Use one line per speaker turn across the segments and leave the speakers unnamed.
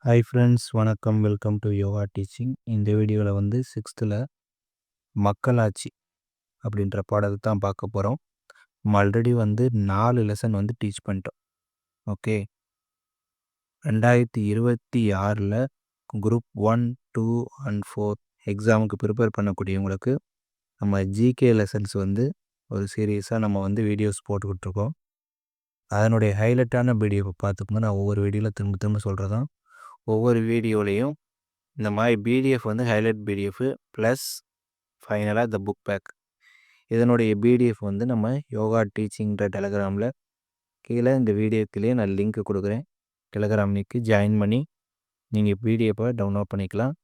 Hi friends, வணக்கம். Welcome to yoga teaching. இந்த வீடியோவில் வந்து 6th மக்களாட்சி அப்படின்ற பாடத்தை தான் பார்க்க போகிறோம். நம்ம ஆல்ரெடி வந்து 4 லெசன் வந்து டீச் பண்ணிட்டோம். ஓகே, 2026 குரூப் 1, 2 அண்ட் 4 எக்ஸாமுக்கு ப்ரிப்பேர் பண்ணக்கூடியவங்களுக்கு நம்ம ஜிகே லெசன்ஸ் வந்து ஒரு சீரியஸாக நம்ம வந்து வீடியோஸ் போட்டுக்கிட்டுருக்கோம். அதனுடைய ஹைலைட்டான பிடிஎஃப் பார்த்துக்கணும். நான் ஒவ்வொரு வீடியோவில் திரும்ப திரும்ப சொல்கிறதான். ஒவ்வொரு வீடியோலையும் இந்த மாதிரி பிடிஎஃப் வந்து ஹைலைட் பிடிஎஃப் ப்ளஸ் ஃபைனலாக இந்த புக் பேக், இதனுடைய பிடிஎஃப் வந்து நம்ம யோகா டீச்சிங்கிற டெலகிராமில் கீழே இந்த வீடியோக்குள்ளேயே நான் லிங்க் கொடுக்குறேன். டெலகிராம் லிங்க்கு ஜாயின் பண்ணி நீங்கள் பிடிஎஃப்பை டவுன்லோட் பண்ணிக்கலாம்.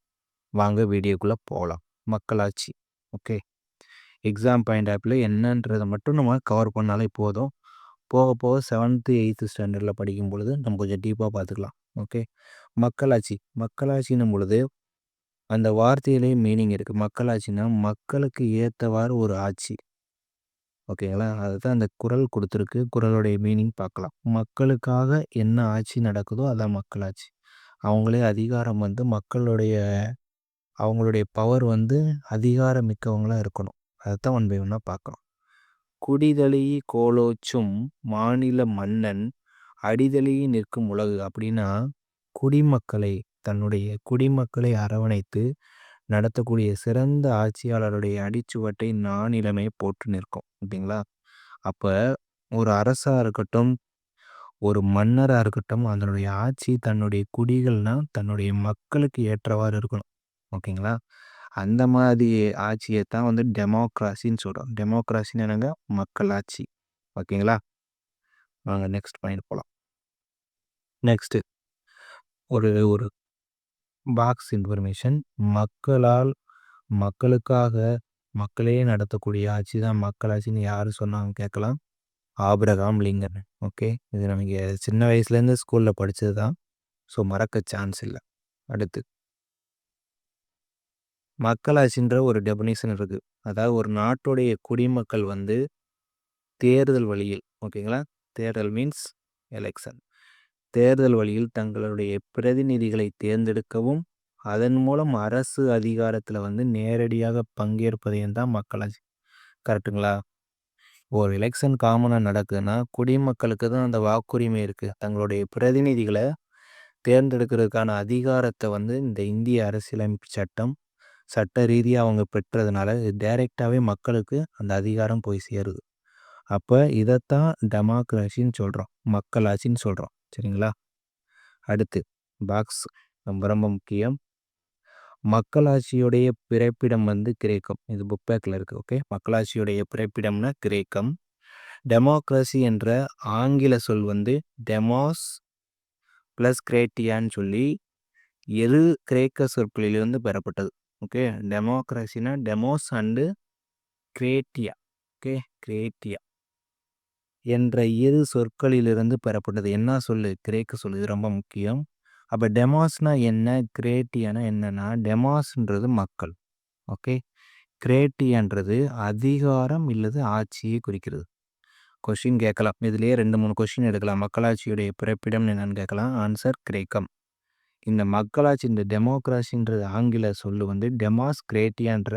வாங்க வீடியோக்குள்ளே போகலாம். மக்களாட்சி. ஓகே, எக்ஸாம் பாயிண்ட் ஆப்பில் என்னன்றதை மட்டும் நம்ம கவர் பண்ணாலே போதும். போக போக 7th 8th ஸ்டாண்டர்டில் படிக்கும் பொழுது நம்ம கொஞ்சம் டீப்பாக பார்த்துக்கலாம். ஓகே, மக்களாட்சின்னும் பொழுது அந்த வார்த்தையிலே மீனிங் இருக்குது. மக்களாட்சினா மக்களுக்கு ஏற்றவாறு ஒரு ஆட்சி. ஓகேங்களா, அதுதான் அந்த குறள் கொடுத்துருக்கு. குறளுடைய மீனிங் பார்க்கலாம். மக்களுக்காக என்ன ஆட்சி நடக்குதோ அதான் மக்களாட்சி. அவங்களே அதிகாரம் வந்து அவங்களுடைய பவர் வந்து அதிகாரம் மிக்கவங்களாக இருக்கணும். அதைத்தான் 1 by 1 பார்க்கலாம். குடிதழி கோலோச்சும் மாநில மன்னன் அடிதழி நிற்கும் உலகு அப்படின்னா, தன்னுடைய குடிமக்களை அரவணைத்து நடத்தக்கூடிய சிறந்த ஆட்சியாளருடைய அடிச்சுவட்டை நானிலமே போற்று நிற்கும். ஓகேங்களா, அப்போ ஒரு அரசாக இருக்கட்டும், ஒரு மன்னராக இருக்கட்டும், அதனுடைய ஆட்சி தன்னுடைய குடிகள்னால் தன்னுடைய மக்களுக்கு ஏற்றவாறு இருக்கணும். ஓகேங்களா, அந்த மாதிரி ஆட்சியை தான் வந்து டெமோக்ராசின்னு சொல்கிறோம். டெமோக்ராசின்னு என்னங்க? மக்கள் ஆட்சி. ஓகேங்களா, வாங்க நெக்ஸ்ட் பாயிண்ட் போகலாம். நெக்ஸ்ட்டு ஒரு ஒரு பாக்ஸ் இன்ஃபர்மேஷன். மக்களுக்காக மக்களே நடத்தக்கூடிய ஆட்சி தான் மக்களாட்சின்னு யார் சொன்னாங்க கேட்கலாம். Abraham Lincoln. ஓகே, இது நமக்கு சின்ன வயசுலேருந்து ஸ்கூலில் படித்தது தான். ஸோ மறக்க சான்ஸ் இல்லை. அடுத்து மக்களாட்சின்ற ஒரு டெஃபினிஷன் இருக்குது. அதாவது ஒரு நாட்டுடைய குடிமக்கள் வந்து தேர்தல் வழியில், ஓகேங்களா, தேர்தல் மீன்ஸ் எலெக்ஷன், தேர்தல் வழியில் தங்களுடைய பிரதிநிதிகளை தேர்ந்தெடுக்கவும் அதன் மூலம் அரசு அதிகாரத்தில் வந்து நேரடியாக பங்கேற்பதையும் தான் மக்களாட்சி. கரெக்டுங்களா? ஒரு எலெக்ஷன் காமனாக நடக்குதுன்னா குடிமக்களுக்கு தான் அந்த வாக்குரிமை இருக்குது. தங்களுடைய பிரதிநிதிகளை தேர்ந்தெடுக்கிறதுக்கான அதிகாரத்தை வந்து இந்த இந்திய அரசியலமைப்பு சட்ட ரீதியாக அவங்க பெற்றதுனால டைரெக்டாகவே மக்களுக்கு அந்த அதிகாரம் போய் சேருது. அப்போ இதைத்தான் டெமோக்ரஸின்னு சொல்கிறோம், மக்களாட்சின்னு சொல்கிறோம். சரிங்களா, அடுத்து பாக்ஸ் ரொம்ப ரொம்ப முக்கியம். மக்களாட்சியுடைய பிறப்பிடம் வந்து கிரேக்கம். இது புக் பேக்கில் இருக்குது. ஓகே, மக்களாட்சியுடைய பிறப்பிடம்னா கிரேக்கம். டெமோக்ரஸி என்ற ஆங்கில சொல் வந்து டெமோஸ் ப்ளஸ் கிரேட்டியான்னு சொல்லி இரு கிரேக்க சொற்களிலிருந்து பெறப்பட்டது. ஓகே, டெமோக்ரஸினா demos and kratia. Okay, kratia என்ற இரு சொற்களிலிருந்து பெறப்பட்டது. என்ன சொல்லு? கிரேக்க சொல். இது ரொம்ப முக்கியம். அப்போ டெமோஸ்னா என்ன, கிரேட்டியானா என்னன்னா, டெமோஸ்ன்றது மக்கள். ஓகே, கிரேட்டியான்றது அதிகாரம் இல்லது ஆட்சியை குறிக்கிறது. கொஷின் கேட்கலாம், இதுலேயே 2-3 கொஷின் எடுக்கலாம். மக்களாட்சியுடைய பிறப்பிடம் என்னன்னு கேட்கலாம். ஆன்சர் கிரேக்கம். இந்த மக்களாட்சி, இந்த டெமோக்ராசின்றது ஆங்கில சொல்லு வந்து டெமாஸ் கிரேட்டியான்ற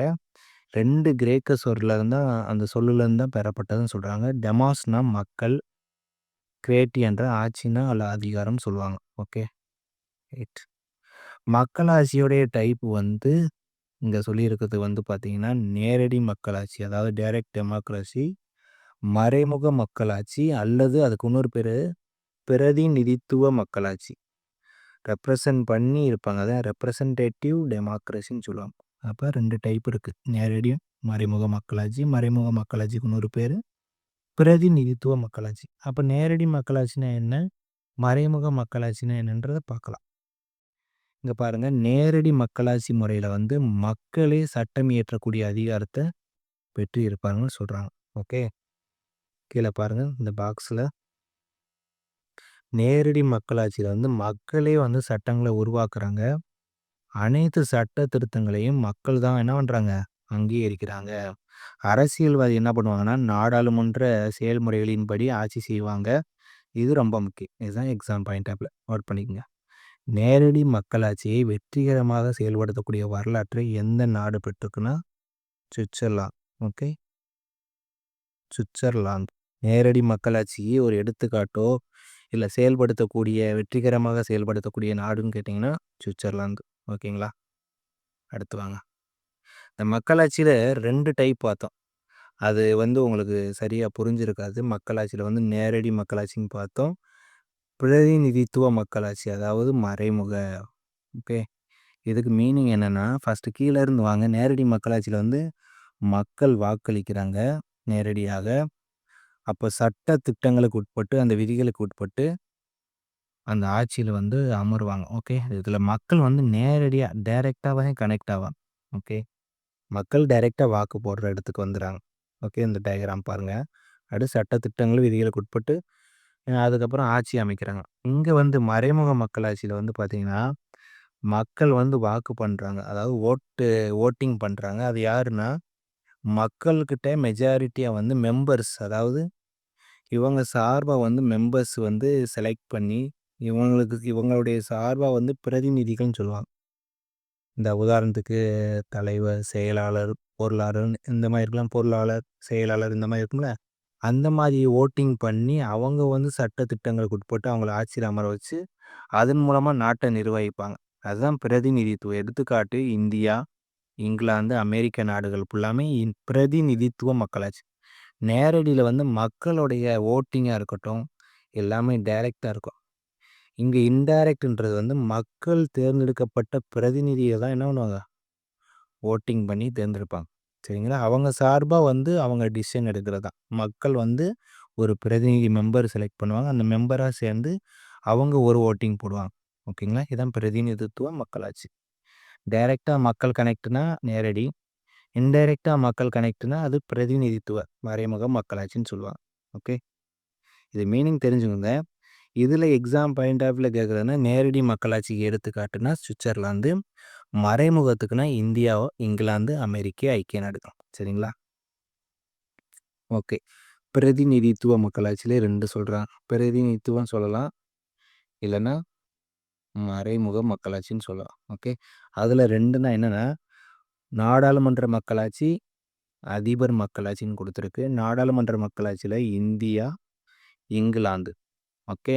2 கிரேக்க சொல்லில் தான், அந்த சொல்லுலேருந்து தான் பெறப்பட்டதுன்னு சொல்கிறாங்க. டெமாஸ்னா மக்கள், கிரேட்டியான்ற ஆட்சினா அல்ல அதிகாரம் சொல்லுவாங்க. Okay, right. மக்களாட்சியுடைய டைப் வந்து இங்கே சொல்லியிருக்கிறது வந்து பார்த்தீங்கன்னா நேரடி மக்களாட்சி, அதாவது டைரக்ட் டெமோக்ரஸி, மறைமுக மக்களாட்சி, அல்லது அதுக்கு இன்னொரு பேர் பிரதிநிதித்துவ மக்களாட்சி. ரெப்ரசன்ட் பண்ணி இருப்பாங்க, அதான் ரெப்ரசன்டேட்டிவ் டெமோக்ரஸின்னு சொல்லுவாங்க. அப்போ 2 டைப் இருக்குது, நேரடி மறைமுக மக்களாட்சி. மறைமுக மக்களாட்சிக்கு இன்னொரு பேர் பிரதிநிதித்துவ மக்களாட்சி. அப்போ நேரடி மக்களாட்சினா என்ன, மறைமுக மக்களாட்சினா என்னன்றதை பார்க்கலாம். இங்கே பாருங்கள், நேரடி மக்களாட்சி முறையில் வந்து மக்களே சட்டம் இயற்றக்கூடிய அதிகாரத்தை பெற்று இருப்பாங்கன்னு சொல்கிறாங்க. ஓகே, கீழே பாருங்கள் இந்த பாக்ஸில். நேரடி மக்களாட்சியில் வந்து மக்களே வந்து சட்டங்களை உருவாக்குறாங்க. அனைத்து சட்ட திருத்தங்களையும் மக்கள் தான் என்ன பண்ணுறாங்க, அங்கீகரிக்கிறாங்க. அரசியல்வாதி என்ன பண்ணுவாங்கன்னா நாடாளுமன்ற செயல்முறைகளின்படி ஆட்சி செய்வாங்க. இது ரொம்ப முக்கியம். இதுதான் எக்ஸாம் பாயிண்ட் ஆப்பில் நோட் பண்ணிக்கோங்க. நேரடி மக்களாட்சியை வெற்றிகரமாக செயல்படுத்தக்கூடிய வரலாற்றை எந்த நாடு பெற்றிருக்குன்னா சுவிட்சர்லாந்து. Okay, Switzerland. நேரடி மக்களாட்சியை ஒரு எடுத்துக்காட்டோ இல்லை வெற்றிகரமாக செயல்படுத்தக்கூடிய நாடுன்னு கேட்டிங்கன்னா சுவிட்சர்லாந்து. ஓகேங்களா, அடுத்து வாங்க. இந்த மக்களாட்சியில் 2 டைப் பார்த்தோம். அது உங்களுக்கு சரியாக புரிஞ்சிருக்காது. மக்களாட்சியில் நேரடி மக்களாட்சின்னு பார்த்தோம், பிரதிநிதித்துவ மக்களாட்சி, அதாவது மறைமுக. ஓகே, இதுக்கு மீனிங் என்னென்னா, ஃபஸ்ட்டு கீழே இருந்து வாங்க. நேரடி மக்களாட்சியில் மக்கள் வாக்களிக்கிறாங்க நேரடியாக. அப்போ சட்ட திட்டங்களுக்கு உட்பட்டு, அந்த விதிகளுக்கு உட்பட்டு அந்த ஆட்சியில் அமருவாங்க. ஓகே, இதில் மக்கள் நேரடியாக டைரெக்டாகவே கனெக்ட் ஆவாங்க. ஓகே, மக்கள் டைரெக்டாக வாக்கு போடுற இடத்துக்கு வந்துடுறாங்க. ஓகே, இந்த டயக்ராம் பாருங்கள். அடுத்து சட்ட திட்டங்கள் விதிகளுக்கு உட்பட்டு அதுக்கப்புறம் ஆட்சி அமைக்கிறாங்க. இங்கே மறைமுக மக்களாட்சியில் பார்த்தீங்கன்னா, மக்கள் வாக்கு பண்ணுறாங்க, அதாவது ஓட்டிங் பண்ணுறாங்க. அது யாருன்னா, மக்கள்கிட்ட மெஜாரிட்டியாக மெம்பர்ஸ், அதாவது இவங்க சார்பாக மெம்பர்ஸ் செலக்ட் பண்ணி இவங்களுடைய சார்பாக பிரதிநிதிகள்னு சொல்லுவாங்க. இந்த உதாரணத்துக்கு தலைவர், செயலாளர், பொருளாளர் இந்த மாதிரி இருக்கலாம். பொருளாளர், செயலாளர் இந்த மாதிரி இருக்கும்ல. அந்த மாதிரி ஓட்டிங் பண்ணி அவங்க சட்ட திட்டங்களுக்கு உட்பட்டு அவங்கள ஆட்சியில் அமர வச்சு அதன் மூலமாக நாட்டை நிர்வகிப்பாங்க. அதுதான் பிரதிநிதித்துவம். எடுத்துக்காட்டு இந்தியா, இங்கிலாந்து, அமெரிக்க நாடுகள் ஃபுல்லாமே பிரதிநிதித்துவ மக்களாட்சி. நேரடியில் மக்களுடைய ஓட்டிங்காக இருக்கட்டும், எல்லாமே டைரெக்டாக இருக்கும். இங்கே இன்டைரக்ட்ன்றது மக்கள் தேர்ந்தெடுக்கப்பட்ட பிரதிநிதியை தான் என்ன பண்ணுவாங்க, ஓட்டிங் பண்ணி தேர்ந்தெடுப்பாங்க. சரிங்களா, அவங்க சார்பாக அவங்க டிசிஷன் எடுக்கிறது தான். மக்கள் ஒரு பிரதிநிதி மெம்பர் செலக்ட் பண்ணுவாங்க. அந்த மெம்பராக சேர்ந்து அவங்க ஒரு ஓட்டிங் போடுவாங்க. ஓகேங்களா, இதான் பிரதிநிதித்துவ மக்களாட்சி. டைரெக்டாக மக்கள் கனெக்ட்னா நேரடி, இன்டைரக்டாக மக்கள் கனெக்ட்னா அது பிரதிநிதித்துவ மறைமுக மக்களாட்சின்னு சொல்லுவாங்க. ஓகே, இது மீனிங் தெரிஞ்சுக்கோங்க. இதில் எக்ஸாம் பாயிண்ட் ஆஃப் வியூவில் கேட்குறதுன்னா, நேரடி மக்களாட்சிக்கு எடுத்துக்காட்டுனா சுவிட்சர்லாந்து, மறைமுகத்துக்குன்னா இந்தியா, இங்கிலாந்து, அமெரிக்க ஐக்கிய நாடுகள். சரிங்களா, ஓகே. பிரதிநிதித்துவ மக்களாட்சியிலே 2 சொல்கிறாங்க. பிரதிநிதித்துவம் சொல்லலாம், இல்லைன்னா மறைமுக மக்களாட்சின்னு சொல்லலாம். ஓகே, அதில் 2னா என்னென்னா, நாடாளுமன்ற மக்களாட்சி, அதிபர் மக்களாட்சின்னு கொடுத்துருக்கு. நாடாளுமன்ற மக்களாட்சியில் இந்தியா, இங்கிலாந்து. ஓகே,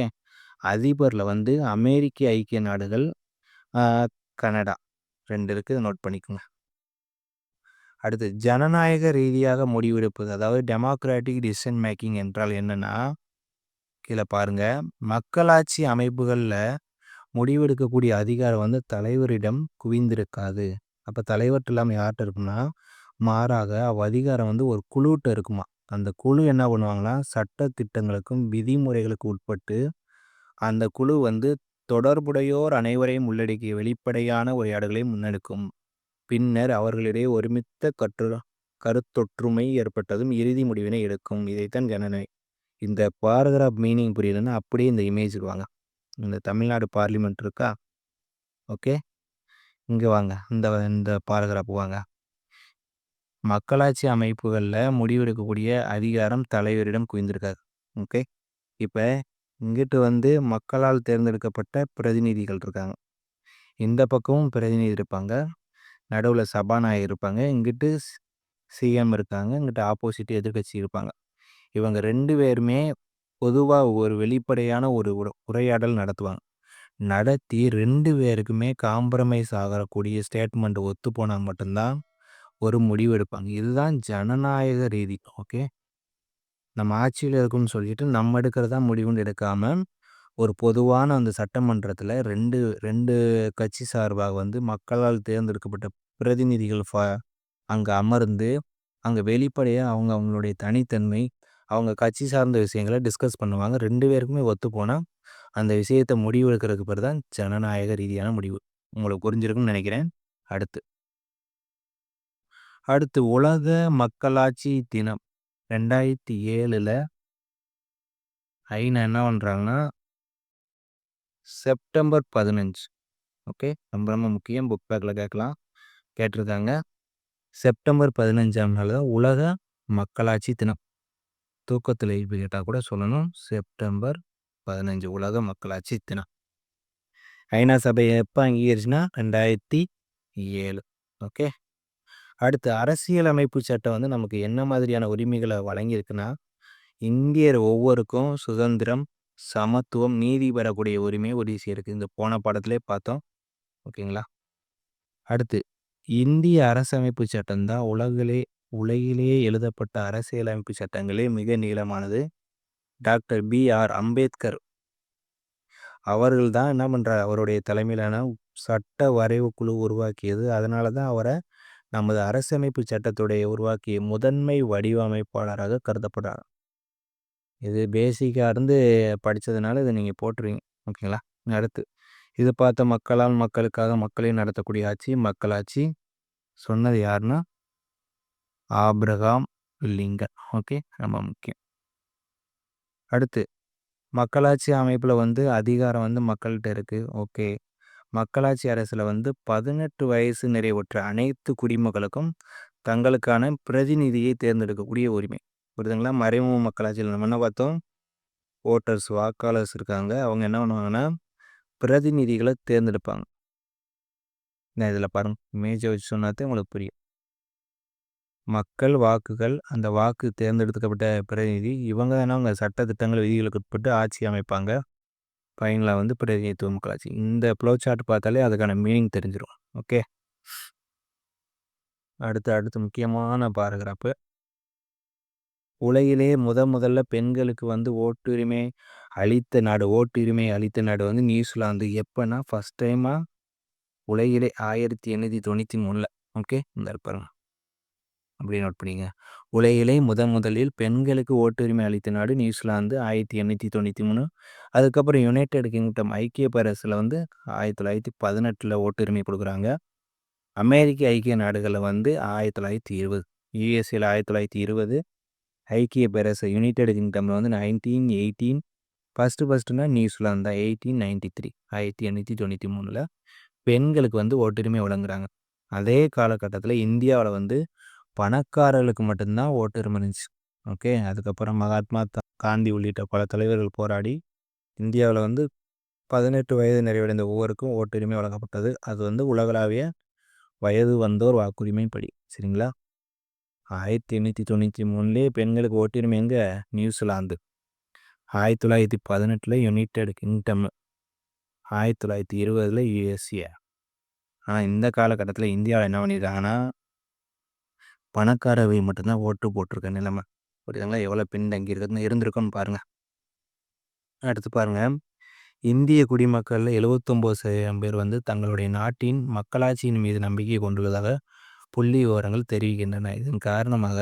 அதிபரில் அமெரிக்க ஐக்கிய நாடுகள், கனடா 2 இருக்குது, நோட் பண்ணிக்கோங்க. அடுத்து ஜனநாயக ரீதியாக முடிவெடுப்பது, அதாவது டெமோக்ராட்டிக் டிசிஷன் மேக்கிங் என்றால் என்னென்னா, கீழே பாருங்கள். மக்களாட்சி அமைப்புகளில் முடிவெடுக்கக்கூடிய அதிகாரம் தலைவரிடம் குவிந்திருக்காது. அப்போ தலைவர்கிட்ட இல்லாமல் யார்கிட்ட இருக்குன்னா, மாறாக அதிகாரம் ஒரு குழுட்ட இருக்குமா. அந்த குழு என்ன பண்ணுவாங்கன்னா, சட்ட திட்டங்களுக்கும் விதிமுறைகளுக்கு உட்பட்டு அந்த குழு தொடர்புடையோர் அனைவரையும் உள்ளடக்கிய வெளிப்படையான உரையாடல்களை முன்னெடுக்கும். பின்னர் அவர்களிடையே ஒருமித்த கருத்தொற்றுமை ஏற்பட்டதும் இறுதி முடிவினை எடுக்கும். இதைத்தான் ஜனநாயகம். இந்த பாராகிராஃப் மீனிங் புரியலன்னா அப்படியே இந்த இமேஜ் வாங்க. இந்த தமிழ்நாடு பார்லிமெண்ட் இருக்கா, ஓகே, இங்கே வாங்க. இந்த பாராகிராஃப் வாங்க. மக்களாட்சி அமைப்புகளில் முடிவெடுக்கக்கூடிய அதிகாரம் தலைவரிடம் குவிந்திருக்காது. ஓகே, இப்போ இங்கிட்டு மக்களால் தேர்ந்தெடுக்கப்பட்ட பிரதிநிதிகள் இருக்காங்க. இந்த பக்கமும் பிரதிநிதி இருப்பாங்க, நடுவில் சபாநாயகர் இருப்பாங்க, இங்கிட்டு சிஎம் இருக்காங்க, இங்கிட்ட ஆப்போசிட் எதிர்கட்சி இருப்பாங்க. இவங்க 2 பேருமே பொதுவாக ஒரு வெளிப்படையான ஒரு உரையாடல் நடத்துவாங்க. நடத்தி 2 பேருக்குமே காம்ப்ரமைஸ் ஆகக்கூடிய ஸ்டேட்மெண்ட் ஒத்து போனால் மட்டும்தான் ஒரு முடிவு எடுப்பாங்க. இதுதான் ஜனநாயக ரீதி. ஓகே, நம்ம ஆட்சியில் இருக்குன்னு சொல்லிட்டு நம்ம எடுக்கிறதா முடிவுன்னு எடுக்காமல் ஒரு பொதுவான அந்த சட்டமன்றத்தில் ரெண்டு கட்சி சார்பாக மக்களால் தேர்ந்தெடுக்கப்பட்ட பிரதிநிதிகள் அங்கே அமர்ந்து அங்கே வெளிப்படையாக அவங்களுடைய தனித்தன்மை, அவங்க கட்சி சார்ந்த விஷயங்களை டிஸ்கஸ் பண்ணுவாங்க. 2 பேருக்குமே ஒத்து போனால் அந்த விஷயத்தை முடிவு எடுக்கிறதுக்கு பேர் தான் ஜனநாயக ரீதியான முடிவு. உங்களுக்கு புரிஞ்சிருக்குன்னு நினைக்கிறேன். அடுத்து உலக மக்களாட்சி தினம் 2007 ஐநா என்ன பண்ணுறாங்கன்னா, செப்டம்பர் 15. ஓகே, ரொம்ப முக்கியம். புக் பேக்கில் கேட்டிருக்காங்க. செப்டம்பர் 15ஆம் நாள் தான் உலக மக்களாட்சி தினம். தூக்கத்தில் எழுப்பி கேட்டால் கூட சொல்லணும், செப்டம்பர் 15 உலக மக்களாட்சி தினம். ஐநா சபை எப்போ அங்கீகரிச்சுன்னா 2007. ஓகே. அடுத்து அரசியலமைப்பு சட்டம் வந்து நமக்கு என்ன மாதிரியான உரிமைகளை வழங்கியிருக்குன்னா, இந்தியர் ஒவ்வொருக்கும் சுதந்திரம், சமத்துவம், நீதி பெறக்கூடிய உரிமையை உறுதி செய்யிருக்கு. இந்த போன பாடத்திலே பார்த்தோம். ஓகேங்களா. அடுத்து இந்திய அரசமைப்பு சட்டம் தான் உலகிலேயே எழுதப்பட்ட அரசியலமைப்பு சட்டங்களே மிக நீளமானது. Doctor B.R. அம்பேத்கர் அவர்கள் தான் என்ன பண்றார், அவருடைய தலைமையிலான சட்ட வரைவு குழு உருவாக்கியது. அதனால தான் அவரை நமது அரசமைப்பு சட்டத்துடைய உருவாக்கிய முதன்மை வடிவமைப்பாளராக கருதப்படுறார். இது பேசிக்காக இருந்து படித்ததுனால இதை நீங்கள் போட்டுருவீங்க. ஓகேங்களா. அடுத்து இது பார்த்த மக்களால் மக்களுக்காக மக்களை நடத்தக்கூடிய ஆட்சி மக்களாட்சி. சொன்னது யாருன்னா ஆப்ரஹாம் லிங்கன். ஓகே, ரொம்ப முக்கியம். அடுத்து மக்களாட்சி அமைப்பில் வந்து அதிகாரம் வந்து மக்கள்கிட்ட இருக்குது. ஓகே. மக்களாட்சி அரசில் வந்து 18 வயசு நிறைவுற்ற அனைத்து குடிமக்களுக்கும் தங்களுக்கான பிரதிநிதியை தேர்ந்தெடுக்கக்கூடிய உரிமை. புரியுதுங்களா. மறைமுக மக்களாட்சியில் நம்ம என்ன பார்த்தோம், ஓட்டர்ஸ் வாக்காளர்ஸ் இருக்காங்க. அவங்க என்ன பண்ணுவாங்கன்னா பிரதிநிதிகளை தேர்ந்தெடுப்பாங்க. நான் இதில் பாருங்க இமேஜை வச்சு சொன்னாதே உங்களுக்கு புரியும். மக்கள் வாக்குகள், அந்த வாக்கு தேர்ந்தெடுக்கப்பட்ட பிரதிநிதி இவங்க தானே அவங்க சட்ட திட்டங்கள் விதிகளுக்கு உட்பட்டு ஆட்சி அமைப்பாங்க. ஃபைனலாக வந்து பிரதிநிதித்துவ மக்களாட்சி. இந்த ப்ளோ சார்ட் பார்த்தாலே அதுக்கான மீனிங் தெரிஞ்சிடும். ஓகே. அடுத்து முக்கியமான பாராகிராஃபு. உலகிலேயே முதல்ல பெண்களுக்கு வந்து ஓட்டுரிமை அளித்த நாடு வந்து நியூசிலாந்து. எப்போனா ஃபஸ்ட் டைமாக உலகிலே 1893. ஓகே, இந்த பாருங்க அப்படி நோட் பண்ணிங்க. உலகிலே முதலில் பெண்களுக்கு ஓட்டுரிமை அளித்த நாடு நியூசிலாந்து 1893. அதுக்கப்புறம் யுனைடெட் கிங்டம் ஐக்கிய பேரரசில் வந்து 1918 ஓட்டுரிமை கொடுக்குறாங்க. அமெரிக்க ஐக்கிய நாடுகளில் வந்து 1920, யூஎஸ்ஏல 1920, ஐக்கிய பேரரசு யுனைடெட் கிங்டமில் வந்து 1918. ஃபஸ்ட்டுனா நியூசிலாந்து தான் 1893, 1893 பெண்களுக்கு வந்து ஓட்டுரிமை வழங்குறாங்க. அதே காலகட்டத்தில் இந்தியாவில் வந்து பணக்காரர்களுக்கு மட்டும்தான் ஓட்டுரிமை இருந்துச்சு. ஓகே. அதுக்கப்புறம் மகாத்மா காந்தி உள்ளிட்ட பல தலைவர்கள் போராடி இந்தியாவில் வந்து 18 வயது நிறைவடைந்த ஒவ்வொருக்கும் ஓட்டுரிமை வழங்கப்பட்டது. அது வந்து உலகளாவிய வயது வந்தோர் வாக்குரிமை படி. சரிங்களா. 1893 பெண்களுக்கு ஓட்டுரிமை எங்கே, நியூசிலாந்து. 1918 United kingdom, 1920 USA. ஆனால் இந்த காலகட்டத்தில் இந்தியாவில் என்ன பண்ணியிருக்காங்கன்னா பணக்காரவை மட்டும்தான் ஓட்டு போட்டிருக்க நிலைமை. புரியுதுங்களா. எவ்வளோ பின்தங்கி இருந்திருக்குன்னு பாருங்கள். அடுத்து பாருங்கள், இந்திய குடிமக்களில் 79% பேர் வந்து தங்களுடைய நாட்டின் மக்களாட்சியின் மீது நம்பிக்கை கொண்டுள்ளதாக புள்ளி விவரங்கள் தெரிவிக்கின்றன. இதன் காரணமாக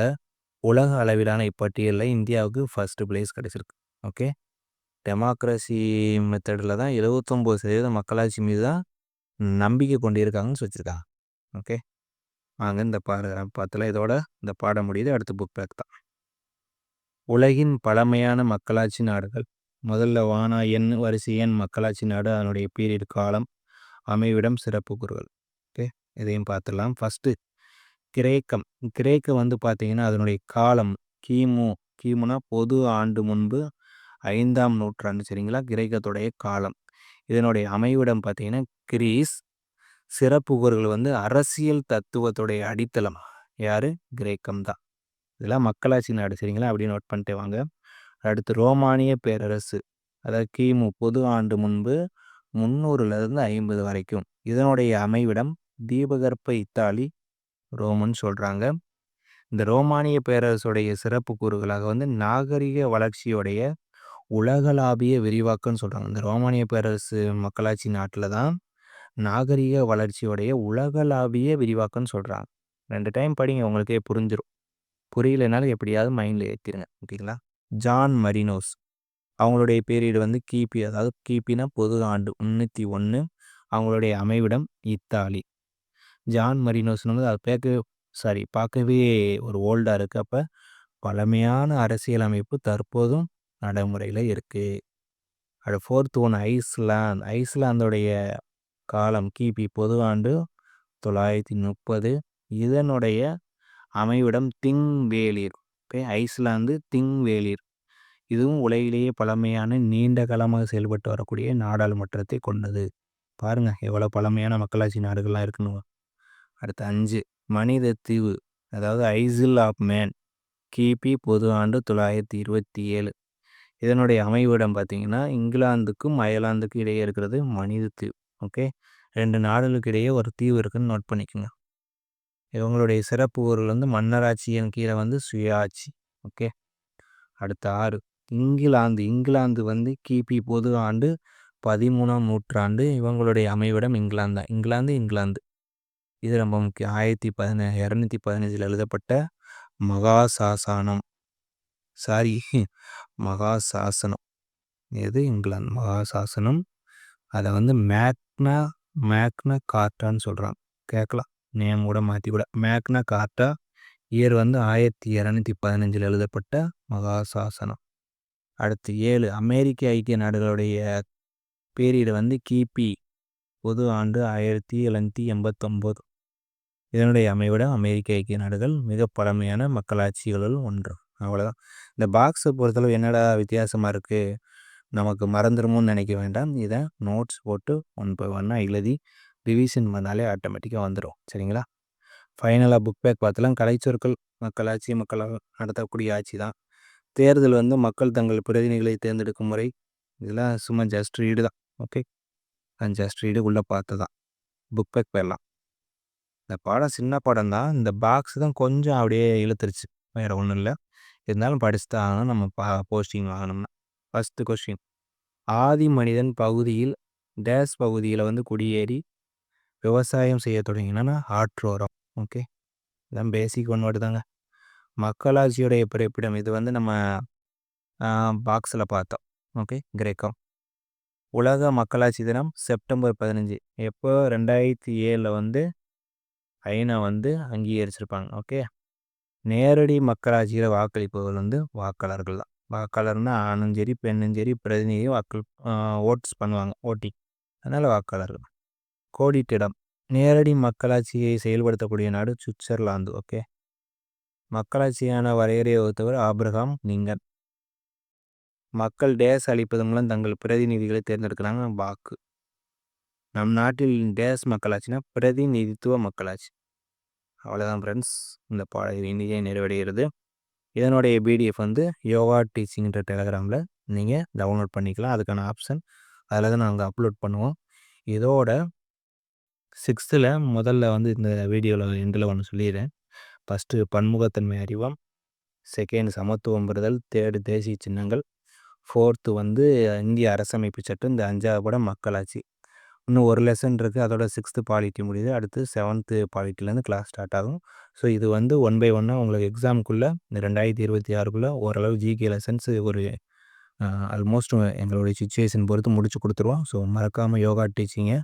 உலக அளவிலான இப்பட்டியலில் இந்தியாவுக்கு ஃபர்ஸ்ட் பிளேஸ் கிடைச்சிருக்கு. ஓகே. டெமோக்ரஸி மெத்தடில் தான் 79% மக்களாட்சி மீது தான் நம்பிக்கை கொண்டிருக்காங்கன்னு வச்சுருக்காங்க. ஓகே. வாங்க இந்த பாடத்தில் இதோட இந்த பாடம் முடியுது. அடுத்து புக் பேக் தான். உலகின் பழமையான மக்களாட்சி நாடுகள். முதல்ல வானா எண் வரிசை எண் மக்களாட்சி நாடு, அதனுடைய பீரியட் காலம், அமைவிடம், சிறப்பு கூறுகள். ஓகே, இதையும் பார்த்துடலாம். ஃபஸ்ட்டு கிரேக்கம் வந்து பார்த்தீங்கன்னா அதனுடைய காலம் கிமுனா பொது ஆண்டு முன்பு 5ஆம் நூற்றாண்டு. சரிங்களா. கிரேக்கத்துடைய காலம். இதனுடைய அமைவிடம் பார்த்தீங்கன்னா கிரீஸ். சிறப்பு கூறுகள் வந்து அரசியல் தத்துவத்துடைய அடித்தளம் யார், கிரேக்கம் தான். இதெல்லாம் மக்களாட்சி நாடு. சரிங்களா. அப்படி நோட் பண்ணிட்டே வாங்க. அடுத்து ரோமானிய பேரரசு, அதாவது கிமு பொது ஆண்டு முன்பு 300லேருந்து 50 வரைக்கும். இதனுடைய அமைவிடம் தீபகற்ப இத்தாலி, ரோமன் சொல்கிறாங்க. இந்த ரோமானிய பேரரசுடைய சிறப்பு கூறுகளாக வந்து நாகரிக வளர்ச்சியுடைய உலகளாவிய விரிவாக்கம்னு சொல்கிறாங்க. இந்த ரோமானிய பேரரசு மக்களாட்சி நாட்டில் தான் நாகரிக வளர்ச்சியுடைய உலகளாவிய விரிவாக்கம்னு சொல்கிறாங்க. 2 டைம் படிங்க, உங்களுக்கே புரிஞ்சிடும். புரியலைனாலும் எப்படியாவது மைண்டில் ஏற்றிடுங்க. ஓகேங்களா. ஜான் மரினோஸ், அவங்களுடைய பீரியட் வந்து கிபி, அதாவது கிபினா பொது ஆண்டு 301. அவங்களுடைய அமைவிடம் இத்தாலி. ஜான் மரினோஸ்னு அது பார்க்கவே ஒரு ஓல்டாக இருக்குது. அப்போ பழமையான அரசியலமைப்பு தற்போதும் நடைமுறையில் இருக்குது. அது 4th ஒன் ஐஸ்லாந்தோடைய காலம் கிபி பொது ஆண்டு 930. இதனுடைய அமைவிடம் திங்வேலிர். ஐஸ்லாந்து திங்வேலிர். இதுவும் உலகிலேயே பழமையான நீண்ட காலமாக செயல்பட்டு வரக்கூடிய நாடாளுமன்றத்தை கொண்டது. பாருங்க எவ்வளோ பழமையான மக்களாட்சி நாடுகள்லாம் இருக்குன்னு. அடுத்து 5 மனித தீவு, அதாவது ஐசில் ஆஃப் மேன், கிபி பொது ஆண்டு 927. இதனுடைய அமைவிடம் பார்த்தீங்கன்னா இங்கிலாந்துக்கும் அயர்லாந்துக்கும் இடையே இருக்கிறது மனித தீவு. ஓகே, 2 நாடுகளுக்கு இடையே ஒரு தீவு இருக்குன்னு நோட் பண்ணிக்கோங்க. இவங்களுடைய சிறப்பு ஊர்கள் வந்து மன்னராட்சியின் கீழே வந்து சுயாட்சி. ஓகே, அடுத்த 6 இங்கிலாந்து வந்து கிபி பொது ஆண்டு 13ஆம் நூற்றாண்டு. இவங்களுடைய அமைவிடம் இங்கிலாந்து தான். இங்கிலாந்து இது ரொம்ப முக்கியம். 1215 எழுதப்பட்ட மகாசாசனம் மகாசாசனம் எது இங்கிலாந்து மகாசாசனம். அதை வந்து மேக்னா கார்ட்டான்னு சொல்கிறாங்க. கேட்கலாம், நேம் கூட மாற்றி கூட. மேக்னா கார்ட்டா இயர் வந்து 1215 எழுதப்பட்ட மகாசாசனம். அடுத்து 7 அமெரிக்க ஐக்கிய நாடுகளுடைய பீரியடு வந்து கிபி பொது ஆண்டு 1789. இதனுடைய அமைவிடம் அமெரிக்க ஐக்கிய நாடுகள். மிக பழமையான மக்களாட்சிகளுள் ஒன்று. அவ்வளோதான். இந்த பாக்ஸை பொறுத்தளவு என்னடா வித்தியாசமாக இருக்குது, நமக்கு மறந்துடுமோன்னு நினைக்க வேண்டாம். இதை நோட்ஸ் போட்டு 1 by 1 எழுதி ரிவிஷன் பண்ணாலே ஆட்டோமேட்டிக்காக வந்துடும். சரிங்களா? ஃபைனலாக புக் பேக் பார்த்தலாம். கலைச்சொற்கள் மக்களாட்சி, மக்களால் நடத்தக்கூடிய ஆட்சி தான். தேர்தல் வந்து மக்கள் தங்கள் பிரதிநிதிகளை தேர்ந்தெடுக்கும் முறை. இதெல்லாம் சும்மா ஜஸ்ட் ரீடு தான். ஓகே, ஜஸ்ட் ரீடு உள்ளே பார்த்து தான் புக் பேக் போயிடலாம். இந்த பாடம் சின்ன பாடம் தான். இந்த பாக்ஸ் தான் கொஞ்சம் அப்படியே இழுத்துருச்சு, வேறு ஒன்றும் இல்லை. இருந்தாலும் படிச்சு தான் ஆகணும் நம்ம போஸ்டிங் வாங்கணும்னா. ஃபஸ்ட்டு கொஸ்டின், ஆதி மனிதன் பகுதியில் டேஸ் பகுதியில் வந்து குடியேறி விவசாயம் செய்ய தொடங்கினா ஆற்றோரம். ஓகே, இதான் பேசிக் ஒன் வேர்டு தாங்க. மக்களாட்சியுடைய பிறப்பிடம் இது வந்து நம்ம பாக்ஸில் பார்த்தோம். ஓகே, கிரேக்கம். உலக மக்களாட்சி தினம் செப்டம்பர் 15. எப்போ 2007 வந்து ஐநா வந்து அங்கீகரிச்சிருப்பாங்க. ஓகே, நேரடி மக்களாட்சியில் வாக்களிப்பவர்கள் வந்து வாக்காளர்கள் தான். வாக்காளர்னா ஆணும் சரி பெண்ணும் சரி பிரதிநிதி ஓட்ஸ் பண்ணுவாங்க, ஓட்டிங். அதனால் வாக்காளர்கள். கோடிட்டிடம், நேரடி மக்களாட்சியை செயல்படுத்தக்கூடிய நாடு சுவிட்சர்லாந்து. ஓகே, மக்களாட்சியான வரையறையை வகுத்தவர் ஆபிரகாம் லிங்கன். மக்கள் டேஸ் அளிப்பதன் மூலம் தங்கள் பிரதிநிதிகளை தேர்ந்தெடுக்கிறாங்க, வாக்கு. நம் நாட்டில் டேஸ் மக்களாட்சினா பிரதிநிதித்துவ மக்களாட்சி. அவ்வளோதான் ஃப்ரெண்ட்ஸ், இந்த பாடம் இனியே நிறைவடைகிறது. இதனுடைய பிடிஎஃப் வந்து யோகா டீச்சிங்ன்ற டெலகிராமில் நீங்கள் டவுன்லோட் பண்ணிக்கலாம். அதுக்கான ஆப்ஷன் அதில் தான் நாங்கள் அப்லோட் பண்ணுவோம். இதோட 6th முதல்ல வந்து இந்த வீடியோவில் எண்டில் ஒன்று சொல்லிடுறேன். ஃபஸ்ட்டு பன்முகத்தன்மை அறிவம், 2nd சமத்துவம் பெறுதல், 3rd தேசிய சின்னங்கள், 4th வந்து இந்திய அரசமைப்பு சட்டம், இந்த 5வது படம் மக்களாட்சி. இன்னும் ஒரு லெசன் இருக்குது, அதோட 6th பாலிட்டி முடியுது. அடுத்து 7th பாலிட்டிலேருந்து கிளாஸ் ஸ்டார்ட் ஆகும். ஸோ இது வந்து 1 by 1 உங்களுக்கு எக்ஸாமுக்குள்ளே இந்த 2026 ஓரளவு ஜிகே லெசன்ஸ் ஒரு ஆல்மோஸ்ட் எங்களுடைய சுச்சுவேஷன் பொறுத்து முடிச்சு கொடுத்துருவோம். ஸோ மறக்காமல் யோகா டீச்சிங்கை